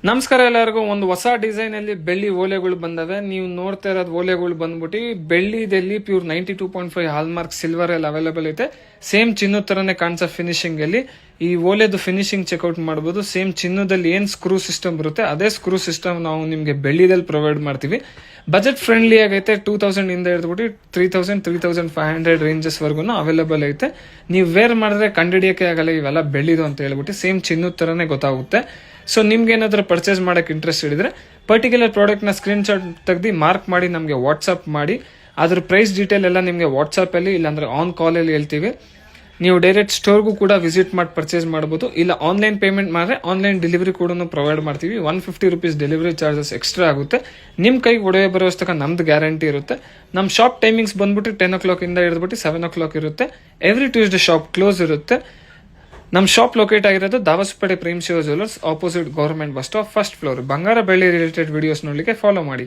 ನಮಸ್ಕಾರ ಎಲ್ಲರಿಗೂ. ಒಂದು ಹೊಸ ಡಿಸೈನ್ ಅಲ್ಲಿ ಬೆಳ್ಳಿ ಓಲೆಗಳು ಬಂದವೆ. ನೀವು ನೋಡ್ತಾ ಇರೋದು ಓಲೆಗಳು ಬಂದ್ಬಿಟ್ಟು ಬೆಳ್ಳಿದಲ್ಲಿ ಪ್ಯೂರ್ 92.5 ಹಾಲ್ ಮಾರ್ಕ್ ಸಿಲ್ವರ್ ಅಲ್ಲಿ ಅವೈಲೇಬಲ್ ಐತೆ. ಸೇಮ್ ಚಿನ್ನದ ತರನೇ ಕಾಣಿಸೋ ಫಿನಿಶಿಂಗ್ ಅಲ್ಲಿ ಈ ಓಲೆದು ಫಿನಿಶಿಂಗ್ ಚೆಕ್ಔಟ್ ಮಾಡಬಹುದು. ಸೇಮ್ ಚಿನ್ನದಲ್ಲಿ ಏನ್ ಸ್ಕ್ರೂ ಸಿಸ್ಟಮ್ ಬರುತ್ತೆ ಅದೇ ಸ್ಕ್ರೂ ಸಿಸ್ಟಮ್ ನಾವು ನಿಮ್ಗೆ ಬೆಳ್ಳಿದಲ್ಲಿ ಪ್ರೊವೈಡ್ ಮಾಡ್ತೀವಿ. ಬಜೆಟ್ ಫ್ರೆಂಡ್ಲಿ ಆಗೈತೆ. 2000 ಇಂದ ಹಿಡಿದ್ಬಿಟ್ಟು 3500 ರೇಂಜಸ್ ವರ್ಗು ಅವೈಲೇಬಲ್ ಐತೆ. ನೀವು ವೇರ್ ಮಾಡಿದ್ರೆ ಕಂಡಿಡಿಯಕ್ಕೆ ಆಗಲ್ಲ ಇವೆಲ್ಲ ಬೆಳ್ಳಿದು ಅಂತ ಹೇಳ್ಬಿಟ್ಟು ಸೇಮ್ ಚಿನ್ನದ ತರನೇ ಗೊತ್ತಾಗುತ್ತೆ. ಸೊ ನಿಮ್ಗೆ ಏನಾದರೂ ಪರ್ಚೇಸ್ ಮಾಡಕ್ಕೆ ಇಂಟ್ರೆಸ್ಟ್ ಇದ್ರೆ ಪರ್ಟಿಕ್ಯುಲರ್ ಪ್ರಾಡಕ್ಟ್ನ ಸ್ಕ್ರೀನ್ ಶಾಟ್ ತೆಗೆದು ಮಾರ್ಕ್ ಮಾಡಿ ನಮಗೆ ವಾಟ್ಸಪ್ ಮಾಡಿ. ಅದ್ರ ಪ್ರೈಸ್ ಡೀಟೇಲ್ ಎಲ್ಲ ನಿಮಗೆ ವಾಟ್ಸಪ್ಪಲ್ಲಿ ಇಲ್ಲಾಂದ್ರೆ ಆನ್ ಕಾಲಲ್ಲಿ ಹೇಳ್ತೀವಿ. ನೀವು ಡೈರೆಕ್ಟ್ ಸ್ಟೋರ್ಗೂ ಕೂಡ ವಿಸಿಟ್ ಮಾಡಿ ಪರ್ಚೇಸ್ ಮಾಡ್ಬೋದು. ಇಲ್ಲ ಆನ್ಲೈನ್ ಪೇಮೆಂಟ್ ಮಾಡಿದ್ರೆ ಆನ್ಲೈನ್ ಡೆಲಿವರಿ ಕೂಡ ಪ್ರೊವೈಡ್ ಮಾಡ್ತೀವಿ. 150 rupees ಡೆಲಿವರಿ ಚಾರ್ಜಸ್ ಎಕ್ಸ್ಟ್ರಾ ಆಗುತ್ತೆ. ನಿಮ್ಮ ಕೈಗೆ ಒಡವೆ ಬರೋಸ್ತಕ ನಮ್ದು ಗ್ಯಾರಂಟಿ ಇರುತ್ತೆ. ನಮ್ಮ ಶಾಪ್ ಟೈಮಿಂಗ್ಸ್ ಬಂದ್ಬಿಟ್ಟು 10 o'clock ಇಂದ ಹಿಡಿದ್ಬಿಟ್ಟು 7 o'clock ಇರುತ್ತೆ. ಎವ್ರಿ ಟ್ಯೂಸ್ಡೇ ಶಾಪ್ ಕ್ಲೋಸ್ ಇರುತ್ತೆ. ನಮ್ಮ ಶಾಪ್ ಲೊಕೇಟ್ ಆಗಿರೋದು Davaspete Prem Shiva jewellers opposite government bus stop, first floor. ಬಂಗಾರ ಬೆಳ್ಳಿ ರಿಲೇಟೆಡ್ ವಿಡಿಯೋಸ್ ನೋಡ್ಲಿಕ್ಕೆ ಫಾಲೋ ಮಾಡಿ.